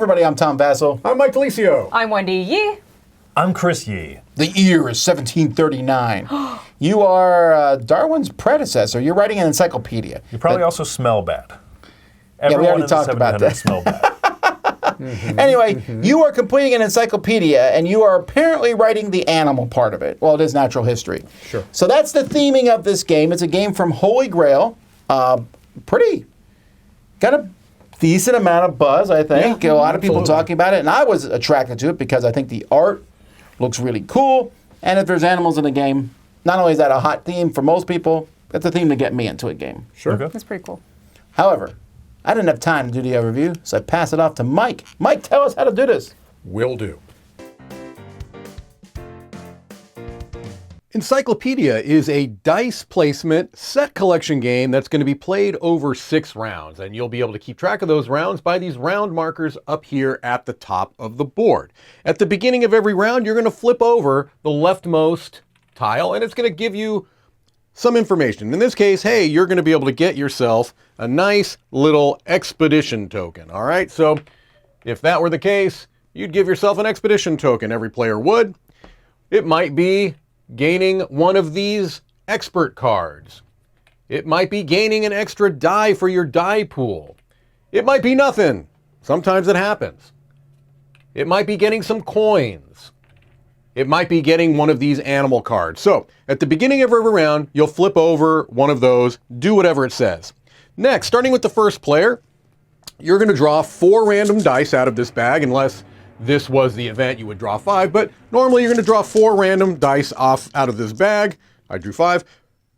everybody, I'm Tom Vassell. I'm Mike Felicio. I'm Wendy Yee. I'm Chris Yee. The year is 1739. You are Darwin's predecessor. You're writing an encyclopedia. You probably also smell bad. We already talked about that. Smell bad. Anyway, you are completing an encyclopedia, and you are apparently writing the animal part of it. Well, it is natural history. Sure. So that's the theming of this game. It's a game from Holy Grail. Got a decent amount of buzz, I think. Yeah, a lot of people absolutely. talking about it, and I was attracted to it because I think the art looks really cool. And if there's animals in the game, not only is that a hot theme for most people, it's a theme to get me into a game. Sure. Okay. That's pretty cool. However, I didn't have time to do the overview, so I pass it off to Mike. Mike, tell us how to do this. Will do. Encyclopedia is a dice placement set collection game that's going to be played over 6 rounds, and you'll be able to keep track of those rounds by these round markers up here at the top of the board. At the beginning of every round, you're going to flip over the leftmost tile, and it's going to give you some information. In this case, hey, you're going to be able to get yourself a nice little expedition token. All right, so if that were the case, you'd give yourself an expedition token. Every player would. It might be gaining one of these expert cards. It might be gaining an extra die for your die pool. It might be nothing. Sometimes it happens. It might be getting some coins. It might be getting one of these animal cards. So at the beginning of every round, you'll flip over one of those, do whatever it says. Next, starting with the first player, you're going to draw 4 random dice out of this bag, unless this was the event, you would draw 5, but normally you're going to draw 4 random dice off out of this bag. I drew 5.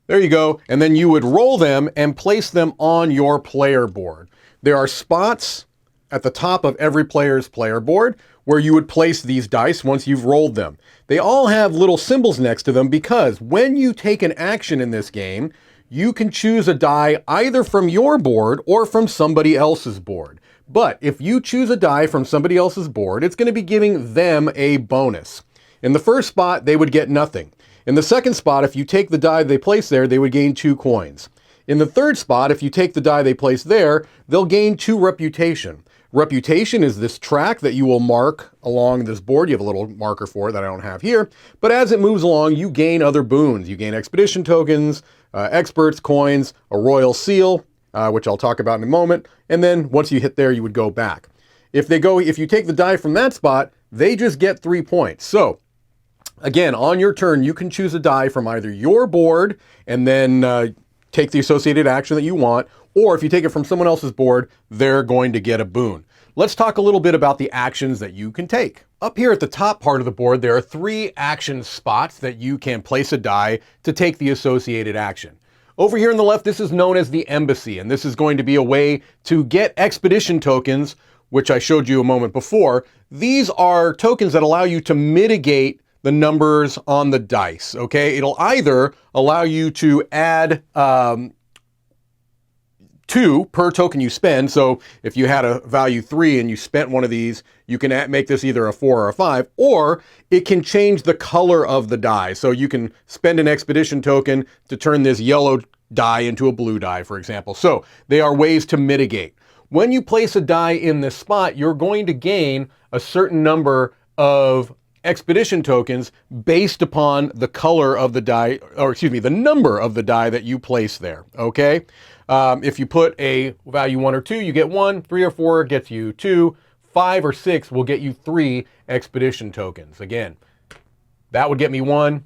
There you go. And then you would roll them and place them on your player board. There are spots at the top of every player's player board where you would place these dice once you've rolled them. They all have little symbols next to them because when you take an action in this game, you can choose a die either from your board or from somebody else's board. But if you choose a die from somebody else's board, it's going to be giving them a bonus. In the first spot, they would get nothing. In the second spot, if you take the die they place there, they would gain 2 coins. In the third spot, if you take the die they place there, they'll gain 2 reputation. Reputation is this track that you will mark along this board. You have a little marker for it that I don't have here. But as it moves along, you gain other boons. You gain expedition tokens, experts, coins, a royal seal, which I'll talk about in a moment. And then once you hit there, you would go back. If you take the die from that spot, they just get 3 points. So again, on your turn, you can choose a die from either your board and then take the associated action that you want, or if you take it from someone else's board, they're going to get a boon. Let's talk a little bit about the actions that you can take. Up here at the top part of the board, there are 3 action spots that you can place a die to take the associated action. Over here on the left, this is known as the embassy, and this is going to be a way to get expedition tokens, which I showed you a moment before. These are tokens that allow you to mitigate the numbers on the dice, okay? It'll either allow you to add 2 per token you spend. So if you had a value 3 and you spent one of these, you can make this either a 4 or a 5, or it can change the color of the die. So you can spend an expedition token to turn this yellow die into a blue die, for example. So they are ways to mitigate. When you place a die in this spot, you're going to gain a certain number of expedition tokens based upon the color of the die, or excuse me, the number of the die that you place there, okay? If you put a value 1 or 2, you get 1, 3 or 4 gets you 2, 5 or 6 will get you 3 expedition tokens. Again, that would get me 1,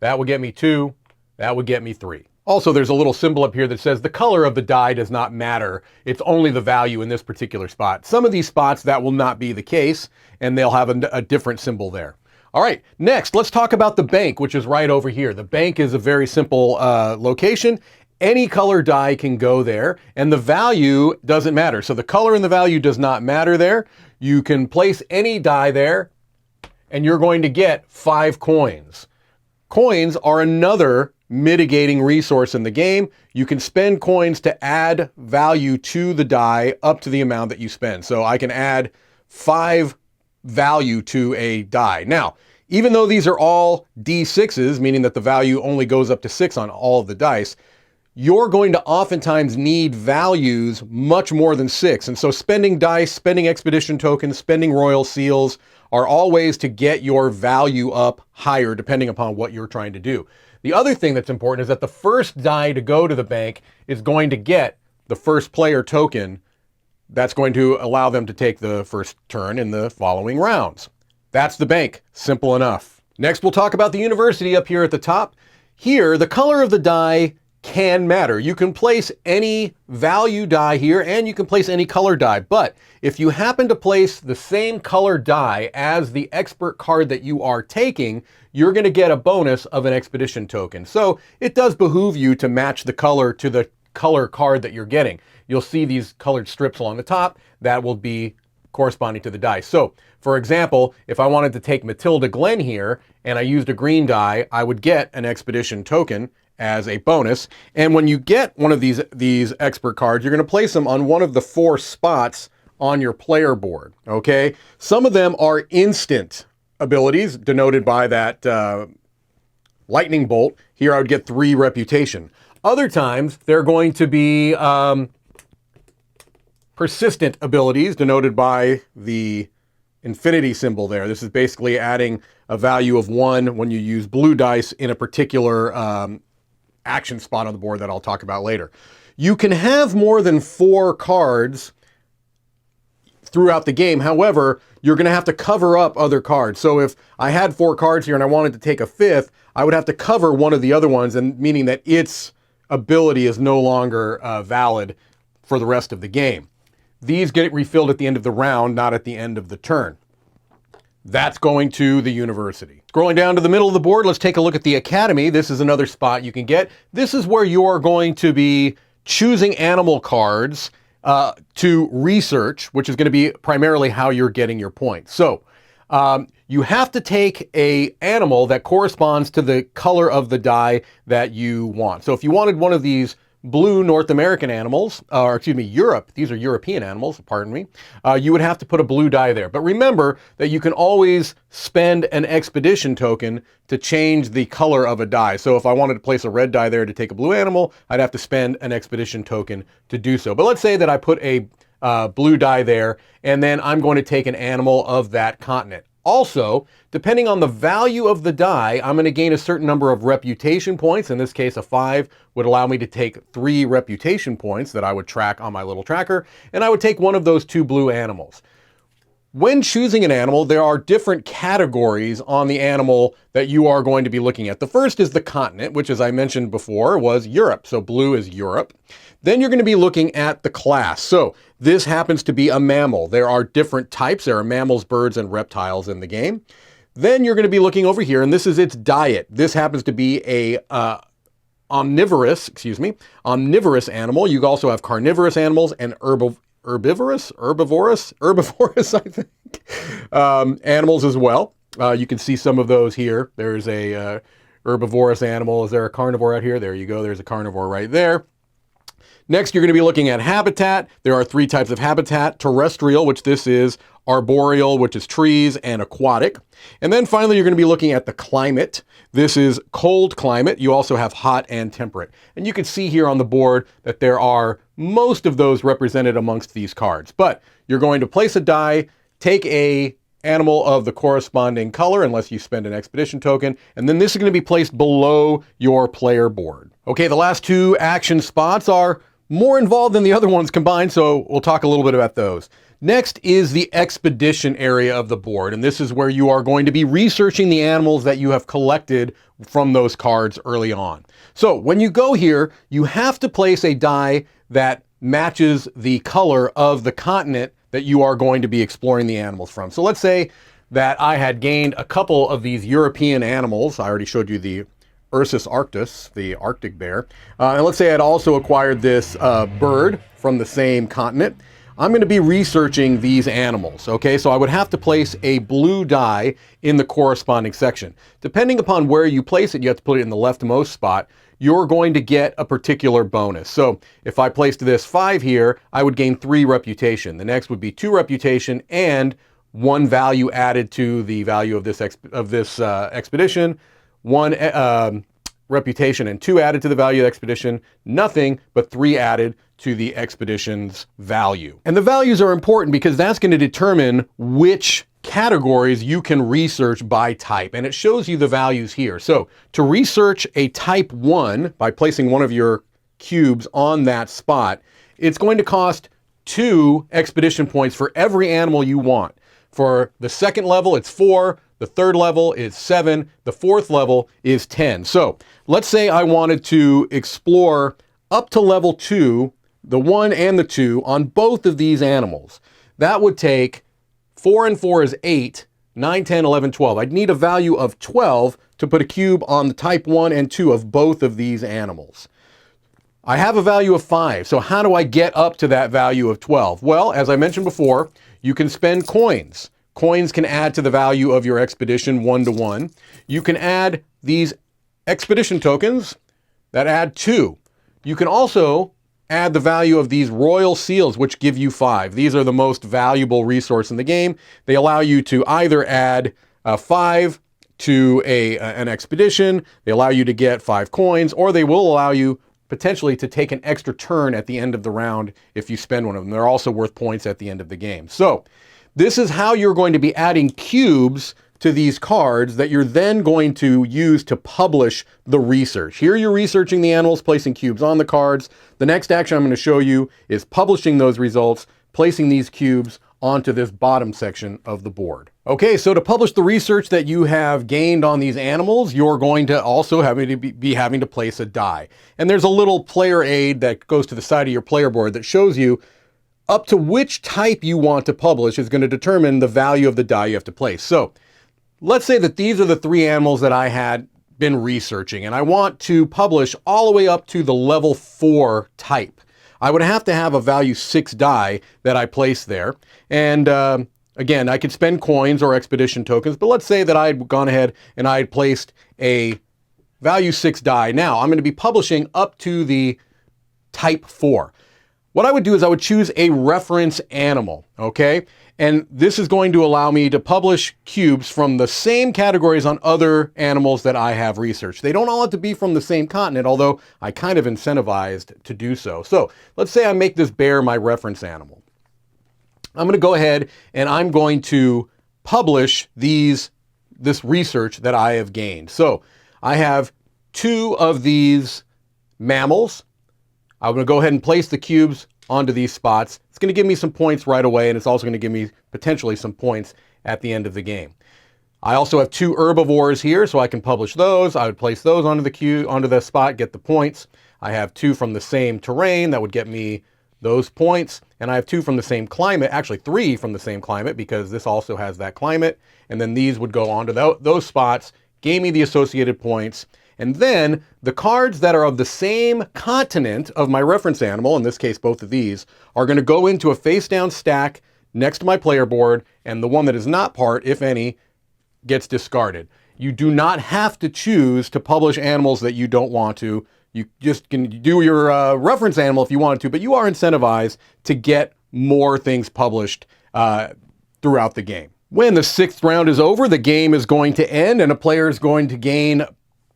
that would get me 2, that would get me 3. Also, there's a little symbol up here that says the color of the die does not matter. It's only the value in this particular spot. Some of these spots, that will not be the case, and they'll have a different symbol there. All right, next, let's talk about the bank, which is right over here. The bank is a very simple location. Any color die can go there, and the value doesn't matter. So the color and the value does not matter there. You can place any die there, and you're going to get 5 coins. Coins are another mitigating resource in the game. You can spend coins to add value to the die up to the amount that you spend. So I can add 5 value to a die. Now, even though these are all D6s, meaning that the value only goes up to 6 on all of the dice, you're going to oftentimes need values much more than 6. And so spending dice, spending expedition tokens, spending royal seals are all ways to get your value up higher depending upon what you're trying to do. The other thing that's important is that the first die to go to the bank is going to get the first player token that's going to allow them to take the first turn in the following rounds. That's the bank. Simple enough. Next, we'll talk about the university up here at the top. Here, the color of the die can matter. You can place any value die here and you can place any color die. But if you happen to place the same color die as the expert card that you are taking, you're going to get a bonus of an expedition token. So it does behoove you to match the color to the color card that you're getting. You'll see these colored strips along the top that will be corresponding to the die. So for example, if I wanted to take Matilda Glenn here and I used a green die, I would get an expedition token as a bonus. And when you get one of these expert cards, you're going to place them on one of the 4 spots on your player board. Okay, some of them are instant abilities denoted by that lightning bolt. Here I would get 3 reputation. Other times they're going to be persistent abilities denoted by the infinity symbol there. This is basically adding a value of 1 when you use blue dice in a particular action spot on the board that I'll talk about later. You can have more than 4 cards throughout the game. However, you're going to have to cover up other cards. So if I had 4 cards here and I wanted to take a 5th, I would have to cover one of the other ones, and meaning that its ability is no longer valid for the rest of the game. These get refilled at the end of the round, not at the end of the turn. That's going to the university. Scrolling down to the middle of the board, let's take a look at the academy. This is another spot you can get. This is where you're going to be choosing animal cards to research, which is going to be primarily how you're getting your points. So you have to take an animal that corresponds to the color of the die that you want. So if you wanted one of these blue North American animals, or excuse me, Europe, these are European animals, pardon me, you would have to put a blue die there. But remember that you can always spend an expedition token to change the color of a die. So if I wanted to place a red die there to take a blue animal, I'd have to spend an expedition token to do so. But let's say that I put a blue die there, and then I'm going to take an animal of that continent. Also, depending on the value of the die, I'm going to gain a certain number of reputation points. In this case, a 5 would allow me to take 3 reputation points that I would track on my little tracker, and I would take one of those 2 blue animals. When choosing an animal, there are different categories on the animal that you are going to be looking at. The first is the continent, which, as I mentioned before, was Europe. So blue is Europe. Then you're going to be looking at the class. So this happens to be a mammal. There are different types. There are mammals, birds, and reptiles in the game. Then you're going to be looking over here, and this is its diet. This happens to be a omnivorous animal. You also have carnivorous animals and herbivorous, I think, animals as well. You can see some of those here. There's a herbivorous animal. Is there a carnivore out here? There you go. There's a carnivore right there. Next, you're going to be looking at habitat. There are 3 types of habitat: terrestrial, which this is, arboreal, which is trees, and aquatic. And then finally, you're going to be looking at the climate. This is cold climate. You also have hot and temperate. And you can see here on the board that there are most of those represented amongst these cards. But you're going to place a die, take a animal of the corresponding color, unless you spend an expedition token, and then this is going to be placed below your player board. Okay, the last 2 action spots are more involved than the other ones combined, so we'll talk a little bit about those. Next is the expedition area of the board, and this is where you are going to be researching the animals that you have collected from those cards early on. So when you go here, you have to place a die that matches the color of the continent that you are going to be exploring the animals from. So let's say that I had gained a couple of these European animals. I already showed you the Ursus arctus, the Arctic bear. And let's say I'd also acquired this bird from the same continent. I'm going to be researching these animals, okay? So I would have to place a blue die in the corresponding section. Depending upon where you place it, you have to put it in the leftmost spot. You're going to get a particular bonus. So if I placed this 5 here, I would gain 3 reputation. The next would be 2 reputation and 1 value added to the value of this expedition. 1 reputation, and 2 added to the value of the expedition, nothing, but 3 added to the expedition's value. And the values are important because that's going to determine which categories you can research by type, and it shows you the values here. So to research a type 1 by placing one of your cubes on that spot, it's going to cost 2 expedition points for every animal you want. For the second level, it's 4. The third level is 7. The fourth level is 10. So let's say I wanted to explore up to level 2, the 1 and the 2, on both of these animals. That would take 4 and 4 is 8, 9, 10, 11, 12. I'd need a value of 12 to put a cube on the type 1 and 2 of both of these animals. I have a value of 5, so how do I get up to that value of 12? Well, as I mentioned before, you can spend coins. Coins can add to the value of your expedition 1 to 1. You can add these expedition tokens that add 2. You can also add the value of these royal seals, which give you 5. These are the most valuable resource in the game. They allow you to either add 5 to an expedition, they allow you to get 5 coins, or they will allow you potentially to take an extra turn at the end of the round if you spend one of them. They're also worth points at the end of the game. So this is how you're going to be adding cubes to these cards that you're then going to use to publish the research. Here you're researching the animals, placing cubes on the cards. The next action I'm going to show you is publishing those results, placing these cubes onto this bottom section of the board. Okay, so to publish the research that you have gained on these animals, you're going to also be having to place a die. And there's a little player aid that goes to the side of your player board that shows you up to which type you want to publish is going to determine the value of the die you have to place. So let's say that these are the 3 animals that I had been researching, and I want to publish all the way up to the level 4 type. I would have to have a value 6 die that I place there. And again, I could spend coins or expedition tokens, but let's say that I'd gone ahead and I had placed a value 6 die. Now I'm going to be publishing up to the type 4. What I would do is I would choose a reference animal, okay? And this is going to allow me to publish cubes from the same categories on other animals that I have researched. They don't all have to be from the same continent, although I kind of incentivized to do so. So let's say I make this bear my reference animal. I'm going to go ahead and I'm going to publish this research that I have gained. So I have 2 of these mammals. I'm going to go ahead and place the cubes onto these spots. It's going to give me some points right away, and it's also going to give me potentially some points at the end of the game. I also have 2 herbivores here, so I can publish those. I would place those onto the spot, get the points. I have 2 from the same terrain that would get me those points, and I have 2 from the same climate, actually 3 from the same climate because this also has that climate, and then these would go onto those spots, gave me the associated points. And then the cards that are of the same continent of my reference animal, in this case both of these, are going to go into a face-down stack next to my player board, and the one that is not part, if any, gets discarded. You do not have to choose to publish animals that you don't want to. You just can do your reference animal if you want to, but you are incentivized to get more things published throughout the game. When the 6th round is over, the game is going to end, and a player is going to gain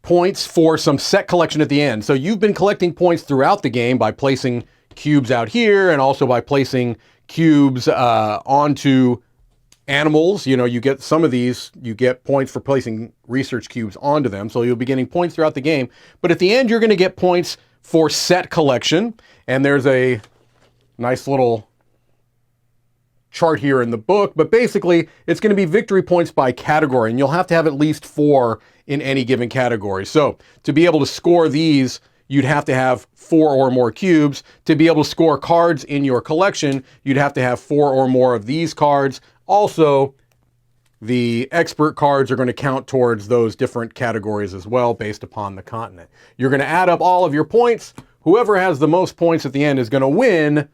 points for some set collection at the end. So you've been collecting points throughout the game by placing cubes out here and also by placing cubes onto animals. You know, you get some of these, you get points for placing research cubes onto them. So you'll be getting points throughout the game. But at the end, you're going to get points for set collection. And there's a nice little chart here in the book, but basically it's going to be victory points by category, and you'll have to have at least 4 in any given category. So to be able to score these, you'd have to have 4 or more cubes. To be able to score cards in your collection, you'd have to have 4 or more of these cards. Also, the expert cards are going to count towards those different categories as well based upon the continent. You're going to add up all of your points. Whoever has the most points at the end is going to win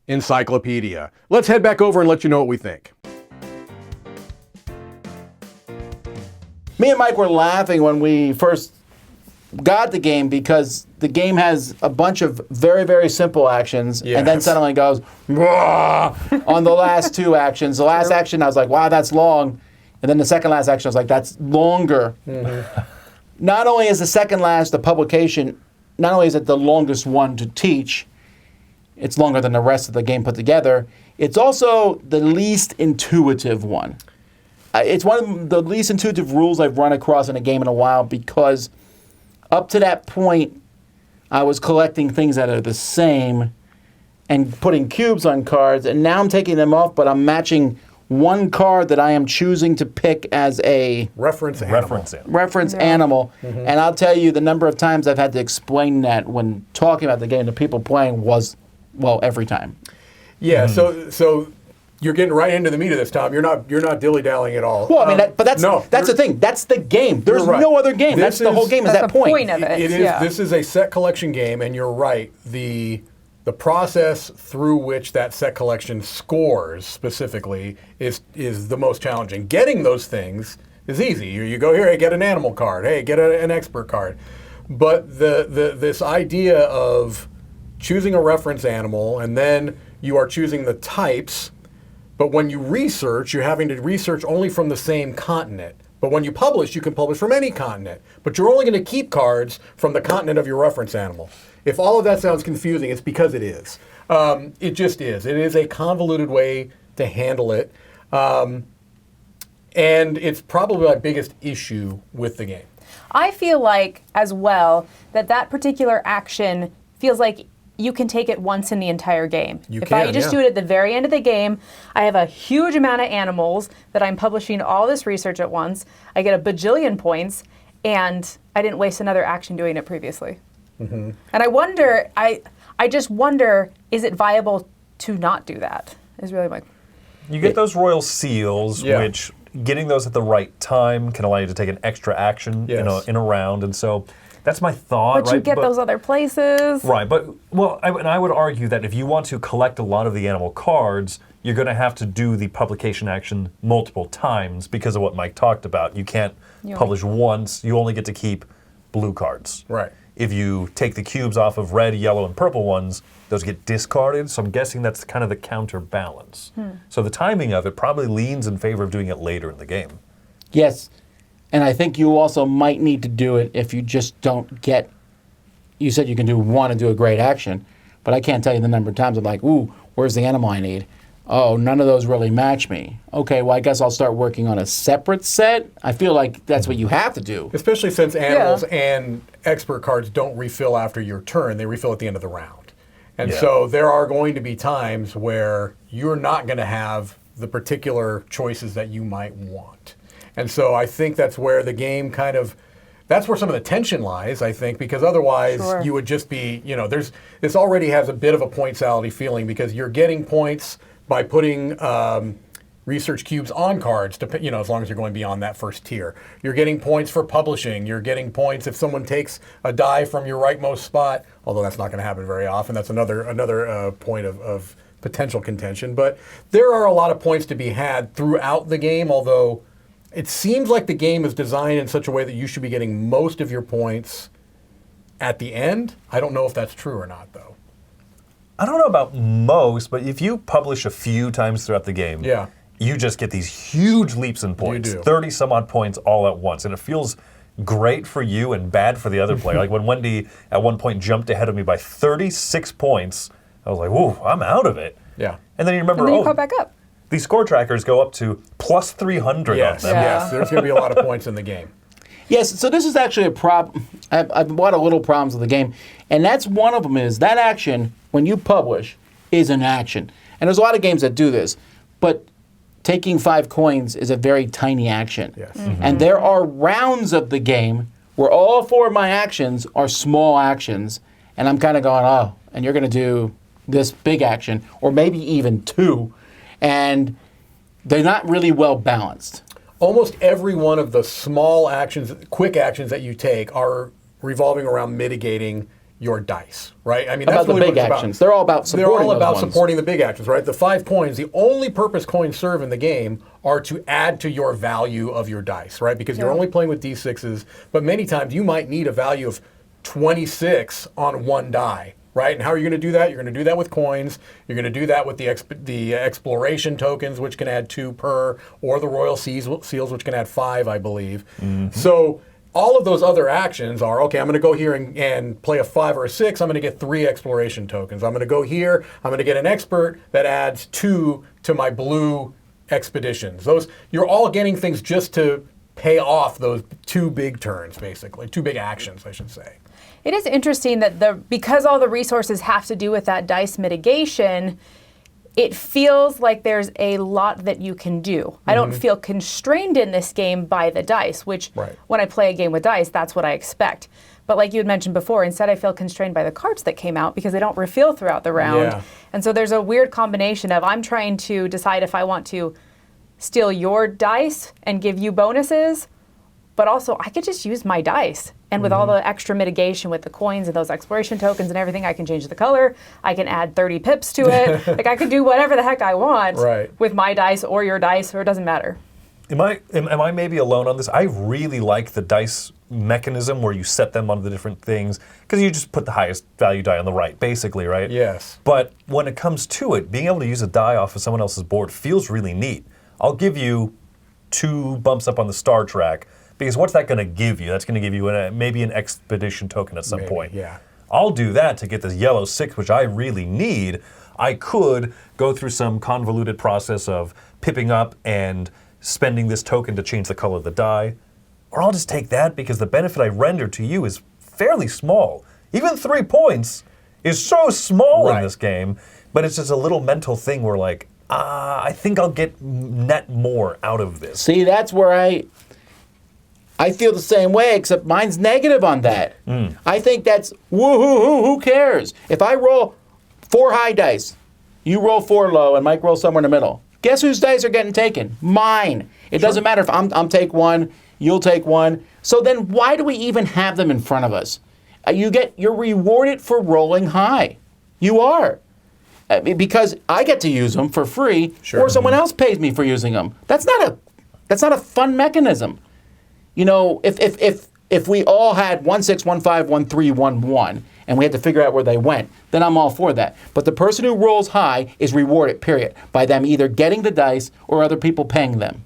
Encyclopedia. Let's head back over and let you know what we think. Me and Mike were laughing when we first got the game because the game has a bunch of very, very simple actions, and then suddenly goes on the last 2 actions. The last action, I was like, wow, that's long. And then the second last action, I was like, that's longer. not only is the second last the publication, not only is it the longest one to teach, it's longer than the rest of the game put together, it's also the least intuitive one. It's one of the least intuitive rules I've run across in a game in a while, because up to that point, I was collecting things that are the same and putting cubes on cards, and now I'm taking them off, but I'm matching one card that I am choosing to pick as a reference animal. And I'll tell you, the number of times I've had to explain that when talking about the game to people playing was, well, every time. Yeah, so you're getting right into the meat of this, Tom. You're not dilly-dallying at all. Well, I mean, that's the thing. That's the game. There's no other game. That's the whole game. Is that point? Point of it. It is. Yeah. This is a set collection game, and you're right. The process through which that set collection scores specifically is the most challenging. Getting those things is easy. You go here, hey, get an animal card. Hey, get an expert card. But this idea of choosing a reference animal, and then you are choosing the types. But when you research, you're having to research only from the same continent. But when you publish, you can publish from any continent. But you're only going to keep cards from the continent of your reference animal. If all of that sounds confusing, it's because it is. It just is. It is a convoluted way to handle it. And it's probably my biggest issue with the game. I feel like, as well, that particular action feels like you can take it once in the entire game. If I just do it at the very end of the game, I have a huge amount of animals that I'm publishing all this research at once. I get a bajillion points, and I didn't waste another action doing it previously. And I wonder, I just wonder, is it viable to not do that? Is really my... You get those royal seals, which getting those at the right time can allow you to take an extra action in a round, and so... That's my thought, But you get those other places. Right, but, well, I would argue that if you want to collect a lot of the animal cards, you're going to have to do the publication action multiple times because of what Mike talked about. You can't publish once. You only get to keep blue cards. Right. If you take the cubes off of red, yellow, and purple ones, those get discarded, so I'm guessing that's kind of the counterbalance. So the timing of it probably leans in favor of doing it later in the game. Yes. And I think you also might need to do it if you just don't get... You said you can do one and do a great action, but I can't tell you the number of times I'm like, ooh, where's the animal I need? Oh, none of those really match me. Okay, well, I guess I'll start working on a separate set. I feel like that's what you have to do. Especially since animals and expert cards don't refill after your turn. They refill at the end of the round. And so there are going to be times where you're not going to have the particular choices that you might want. And so I think that's where the game that's where some of the tension lies, I think, because otherwise you would just be, this already has a bit of a pointsality feeling because you're getting points by putting research cubes on cards, as long as you're going beyond that first tier. You're getting points for publishing. You're getting points if someone takes a die from your rightmost spot, although that's not going to happen very often. That's another point of potential contention. But there are a lot of points to be had throughout the game, although... It seems like the game is designed in such a way that you should be getting most of your points at the end. I don't know if that's true or not, though. I don't know about most, but if you publish a few times throughout the game, you just get these huge leaps in points, 30-some-odd points all at once, and it feels great for you and bad for the other player. Like when Wendy at one point jumped ahead of me by 36 points, I was like, whoa, I'm out of it. Yeah. And then you remember, and then you caught back up. These score trackers go up to plus 300 yes, on them. Yes, there's going to be a lot of points in the game. Yes, so this is actually a problem. I've bought a little problems with the game, and that's one of them is that action, when you publish, is an action. And there's a lot of games that do this, but taking 5 coins is a very tiny action. Yes. And there are rounds of the game where all 4 of my actions are small actions, and I'm kind of going, oh, and you're going to do this big action, or maybe even 2, and they're not really well balanced. Almost every one of the small actions, quick actions that you take are revolving around mitigating your dice, right? I mean, that's about the big actions. They're all about supporting They're all about those ones. supporting the big actions, right? The 5 coins, the only purpose coins serve in the game are to add to your value of your dice, right? Because you're only playing with D6s, but many times you might need a value of 26 on one die. Right, and how are you going to do that? You're going to do that with coins. You're going to do that with the exploration tokens, which can add 2 per, or the royal seals, which can add 5, I believe. So all of those other actions are, okay, I'm going to go here and play a 5 or a 6. I'm going to get 3 exploration tokens. I'm going to go here. I'm going to get an expert that adds 2 to my blue expeditions. You're all getting things just to pay off those 2 big turns, basically. 2 big actions, I should say. It is interesting that because all the resources have to do with that dice mitigation, it feels like there's a lot that you can do. I don't feel constrained in this game by the dice, which when I play a game with dice, that's what I expect. But like you had mentioned before, instead I feel constrained by the cards that came out because they don't refill throughout the round. Yeah. And so there's a weird combination of I'm trying to decide if I want to steal your dice and give you bonuses, but also I could just use my dice. And with all the extra mitigation with the coins and those exploration tokens and everything, I can change the color. I can add 30 pips to it. Like I can do whatever the heck I want with my dice or your dice, or it doesn't matter. Am I maybe alone on this? I really like the dice mechanism where you set them on the different things, because you just put the highest value die on the right, basically, right? Yes. But when it comes to it, being able to use a die off of someone else's board feels really neat. I'll give you 2 bumps up on the star track, because what's that going to give you? That's going to give you maybe an expedition token at some point. Yeah. I'll do that to get this yellow 6, which I really need. I could go through some convoluted process of pipping up and spending this token to change the color of the die. Or I'll just take that because the benefit I render to you is fairly small. Even 3 points is so small in this game, but it's just a little mental thing where like, I think I'll get net more out of this. See, that's where I feel the same way, except mine's negative on that. I think that's woo-hoo-hoo, who cares? If I roll 4 high dice, you roll 4 low, and Mike rolls somewhere in the middle, guess whose dice are getting taken? Mine. It doesn't matter if I'm take 1, you'll take 1. So then why do we even have them in front of us? You're rewarded for rolling high. You are. Because I get to use them for free, or someone else pays me for using them. That's not a fun mechanism. You know, if we all had 1 6, 1 5, 1 3, 1 1, and we had to figure out where they went, then I'm all for that. But the person who rolls high is rewarded, period, by them either getting the dice or other people paying them.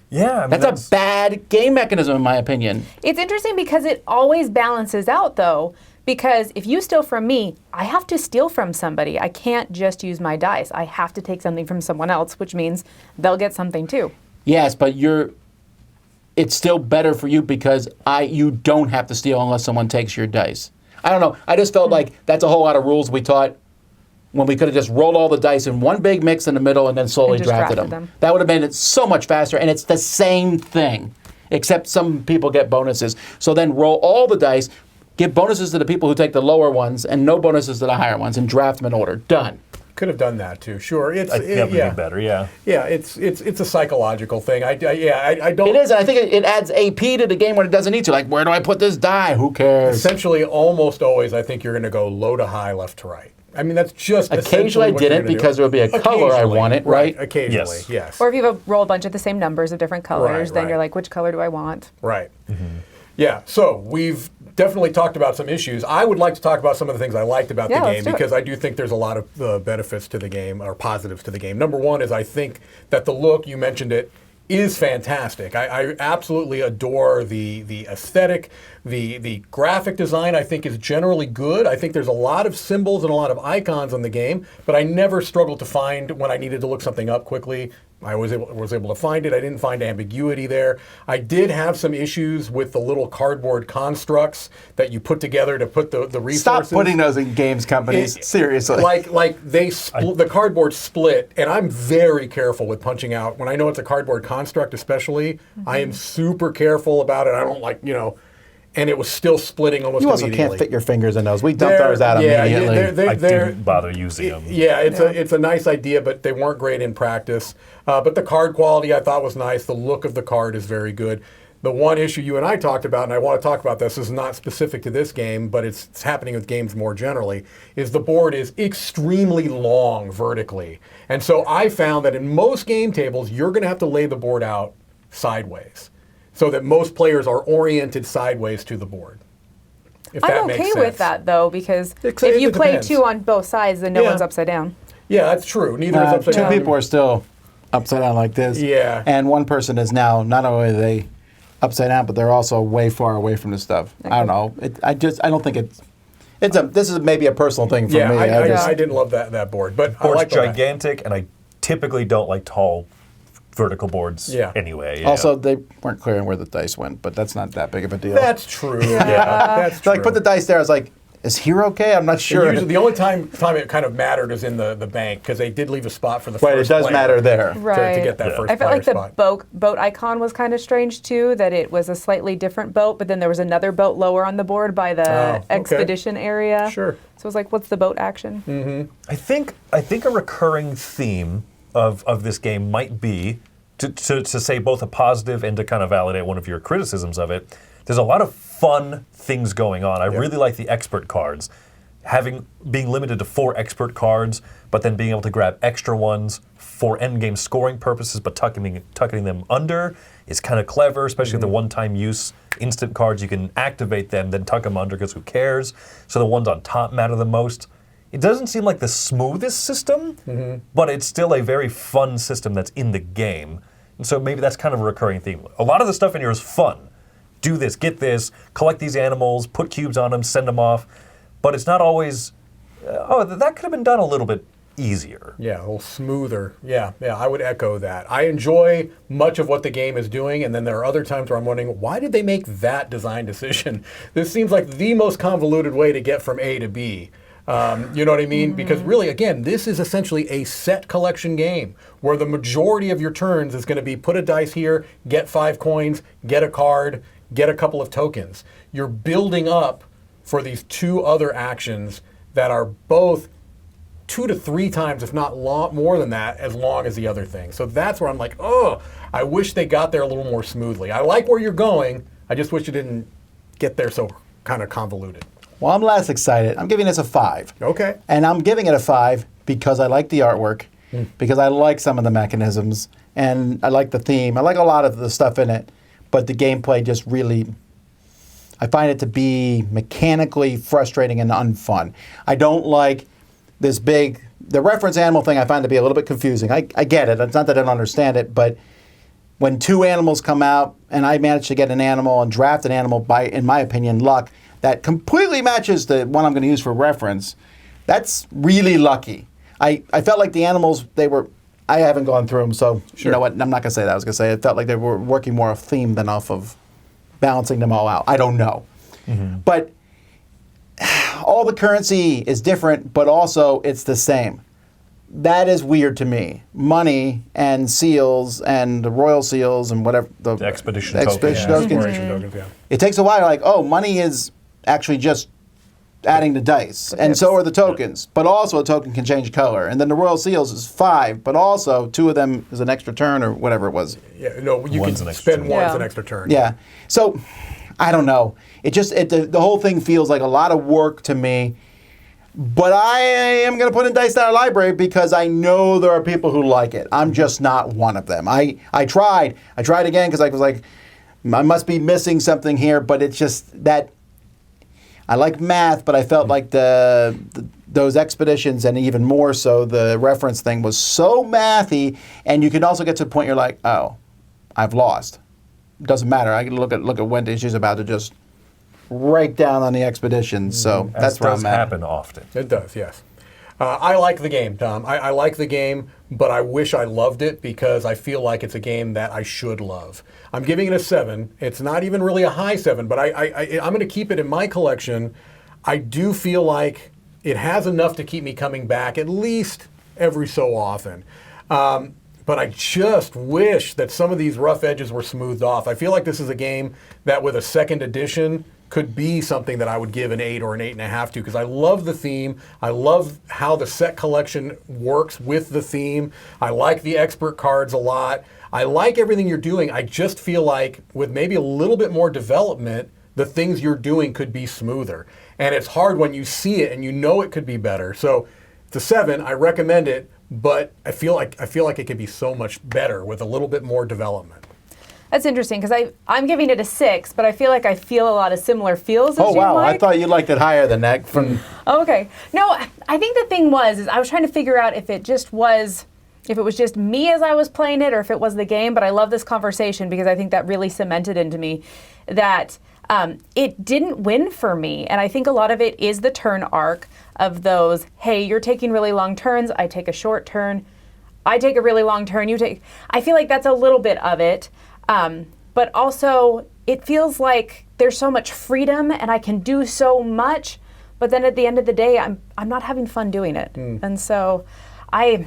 Yeah, I mean, that's a bad game mechanism, in my opinion. It's interesting because it always balances out, though. Because if you steal from me, I have to steal from somebody. I can't just use my dice. I have to take something from someone else, which means they'll get something too. Yes, but it's still better for you because you don't have to steal unless someone takes your dice. I don't know. I just felt like that's a whole lot of rules we taught when we could have just rolled all the dice in one big mix in the middle and then slowly drafted them. That would have made it so much faster, and it's the same thing, except some people get bonuses. So then roll all the dice, give bonuses to the people who take the lower ones, and no bonuses to the higher ones, and draft them in order. Done. Could have done that too. Sure, That would be better. Yeah. Yeah, it's a psychological thing. I don't. It is, and I think it adds AP to the game when it doesn't need to. Like, where do I put this die? Who cares? Essentially, almost always, I think you're going to go low to high, left to right. I mean, that's just occasionally I didn't because there would be a color I wanted, right? Occasionally, yes. Or if you roll a bunch of the same numbers of different colors, then you're like, which color do I want? Right. Mm-hmm. Yeah. So we've definitely talked about some issues. I would like to talk about some of the things I liked about the game because I do think there's a lot of benefits to the game or positives to the game. Number one is I think that the look, you mentioned it, is fantastic. I absolutely adore the aesthetic. The graphic design I think is generally good. I think there's a lot of symbols and a lot of icons on the game, but I never struggled to find when I needed to look something up quickly. I was able to find it. I didn't find ambiguity there. I did have some issues with the little cardboard constructs that you put together to put the resources. Stop putting those in games companies. Seriously. Like the cardboard split, and I'm very careful with punching out. When I know it's a cardboard construct especially, I am super careful about it. I don't and it was still splitting almost immediately. You also can't fit your fingers in those. We dumped ours out immediately. I didn't bother using them. Yeah, it's a nice idea, but they weren't great in practice. But the card quality I thought was nice. The look of the card is very good. The one issue you and I talked about, and I want to talk about this is not specific to this game, but it's happening with games more generally, is the board is extremely long vertically. And so I found that in most game tables, you're going to have to lay the board out sideways, so that most players are oriented sideways to the board. I'm okay with that, though, because if you play two on both sides, then no one's upside down. Yeah, that's true. Neither is upside down. Two people are still upside down like this. Yeah. And one person is now, not only are they upside down, but they're also way far away from the stuff. Okay. I don't know. I don't think it's. This is maybe a personal thing for me. I didn't love that board, but board's I like gigantic, and I typically don't like tall vertical boards anyway. Yeah. Also, they weren't clear on where the dice went, but that's not that big of a deal. That's true. That's true. Like, put the dice there. I was like, is here okay? I'm not sure. Usually, the only time it kind of mattered is in the bank, because they did leave a spot for the first player. It does matter there. Right. To get that first I felt like spot. The boat icon was kind of strange, too, that it was a slightly different boat, but then there was another boat lower on the board by the expedition area. Sure. So it was like, what's the boat action? Mm-hmm. I think a recurring theme of this game might be, to say both a positive and to kind of validate one of your criticisms of it, there's a lot of fun things going on. I really like the expert cards. Being limited to 4 expert cards, but then being able to grab extra ones for endgame scoring purposes, but tucking them under is kind of clever, especially the one-time use instant cards. You can activate them, then tuck them under, because who cares? So the ones on top matter the most. It doesn't seem like the smoothest system, but it's still a very fun system that's in the game. And so maybe that's kind of a recurring theme. A lot of the stuff in here is fun. Do this, get this, collect these animals, put cubes on them, send them off. But it's not always, that could have been done a little bit easier. Yeah, a little smoother. Yeah, I would echo that. I enjoy much of what the game is doing, and then there are other times where I'm wondering, why did they make that design decision? This seems like the most convoluted way to get from A to B. You know what I mean? Because really, again, this is essentially a set collection game where the majority of your turns is going to be put a dice here, get 5 coins, get a card, get a couple of tokens. You're building up for these 2 other actions that are both 2 to 3 times, if not more than that, as long as the other thing. So that's where I'm like, I wish they got there a little more smoothly. I like where you're going. I just wish you didn't get there so kind of convoluted. Well, I'm less excited. I'm giving this a 5. Okay. And I'm giving it a 5 because I like the artwork, because I like some of the mechanisms, and I like the theme. I like a lot of the stuff in it, but the gameplay just really, I find it to be mechanically frustrating and unfun. I don't like this the reference animal thing I find to be a little bit confusing. I get it. It's not that I don't understand it, but when 2 animals come out and I manage to get an animal and draft an animal by, in my opinion, luck, that completely matches the one I'm going to use for reference, that's really lucky. I felt like the animals, I haven't gone through them, so you know what, I'm not going to say that. I was going to say it felt like they were working more off theme than off of balancing them all out. I don't know. But all the currency is different, but also it's the same. That is weird to me. Money and seals and the royal seals and whatever. The expedition tokens. It takes a while. Like, money is actually just adding the dice. And so are the tokens. But also a token can change color. And then the royal seals is 5, but also 2 of them is an extra turn or whatever it was. Yeah, no, you can spend one as an extra turn. Yeah. So, I don't know. The whole thing feels like a lot of work to me. But I am going to put in Dice Tower Library because I know there are people who like it. I'm just not one of them. I tried. I tried again because I was like, I must be missing something here. But it's just that I like math, but I felt like those expeditions, and even more so the reference thing, was so mathy. And you can also get to the point you're like, oh, I've lost. It doesn't matter. I can look at Wendy. She's about to just rake down on the expedition. So that's where I'm at. As does happen often. It does, yes. I like the game, Tom. I like the game, but I wish I loved it because I feel like it's a game that I should love. I'm giving it a 7. It's not even really a high 7, but I'm going to keep it in my collection. I do feel like it has enough to keep me coming back at least every so often. But I just wish that some of these rough edges were smoothed off. I feel like this is a game that with a 2nd edition could be something that I would give an 8 or an 8.5 to, because I love the theme. I love how the set collection works with the theme. I like the expert cards a lot. I like everything you're doing. I just feel like with maybe a little bit more development, the things you're doing could be smoother. And it's hard when you see it and you know it could be better. So it's a 7. I recommend it, but I feel like it could be so much better with a little bit more development. That's interesting because I'm giving it a 6, but I feel like I feel a lot of similar feels as you like. Oh, wow. I thought you liked it higher than that. Okay. No, I think the thing is I was trying to figure out if it just was if it was just me as I was playing it or if it was the game, but I love this conversation because I think that really cemented into me that it didn't win for me. And I think a lot of it is the turn arc of those, hey, you're taking really long turns, I take a short turn, I take a really long turn, you take... I feel like that's a little bit of it. But also, it feels like there's so much freedom and I can do so much, but then at the end of the day, I'm not having fun doing it. And so I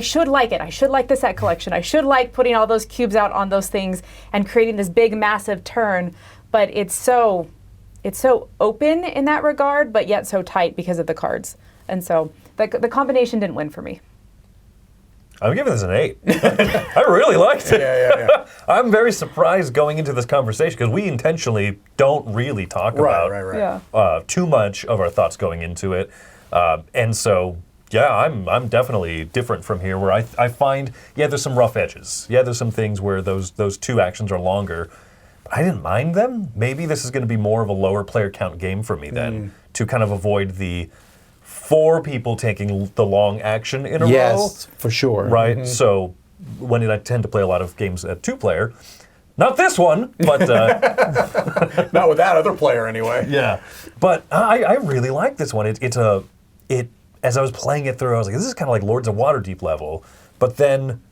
should like it. I should like the set collection. I should like putting all those cubes out on those things and creating this big, massive turn. But it's so open in that regard, but yet so tight because of the cards. And so the combination didn't win for me. I'm giving this an 8. I really liked it. Yeah. I'm very surprised going into this conversation because we intentionally don't really talk about too much of our thoughts going into it. And so, yeah, I'm definitely different from here where I find, there's some rough edges. Yeah, there's some things where those two actions are longer. But I didn't mind them. Maybe this is going to be more of a lower player count game for me then to kind of avoid the 4 people taking the long action in a row. Yes, for sure. Right? So, Wendy and I tend to play a lot of games at 2-player. Not this one, but... Not with that other player, anyway. Yeah. But I really like this one. As I was playing it through, I was like, this is kind of like Lords of Waterdeep level, but then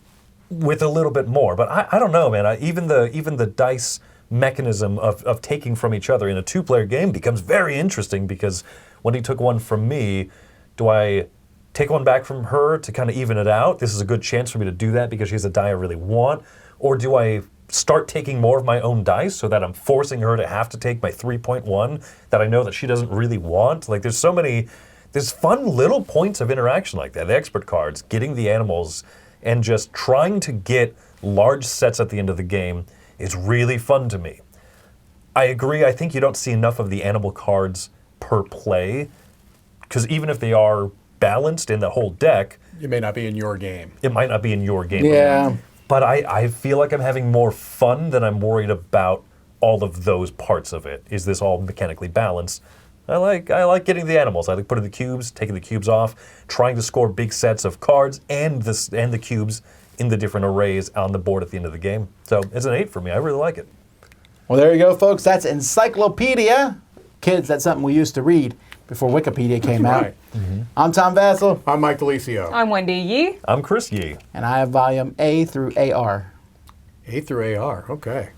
with a little bit more. But I don't know, man. Even the dice mechanism of taking from each other in a 2-player game becomes very interesting because when he took one from me, do I take one back from her to kind of even it out? This is a good chance for me to do that because she has a die I really want. Or do I start taking more of my own dice so that I'm forcing her to have to take my 3.1 that I know that she doesn't really want? Like there's fun little points of interaction like that. The expert cards, getting the animals, and just trying to get large sets at the end of the game is really fun to me. I agree, I think you don't see enough of the animal cards per play, because even if they are balanced in the whole deck, it may not be in your game. It might not be in your game. Yeah. But I feel like I'm having more fun than I'm worried about all of those parts of it. Is this all mechanically balanced? I like getting the animals. I like putting the cubes, taking the cubes off, trying to score big sets of cards and the cubes in the different arrays on the board at the end of the game. So it's an 8 for me. I really like it. Well, there you go, folks. That's Encyclopedia. Kids, that's something we used to read before Wikipedia came out. Right. I'm Tom Vassell. I'm Mike DeLisio. I'm Wendy Yee. I'm Chris Yee. And I have volume A through AR. A through AR, okay.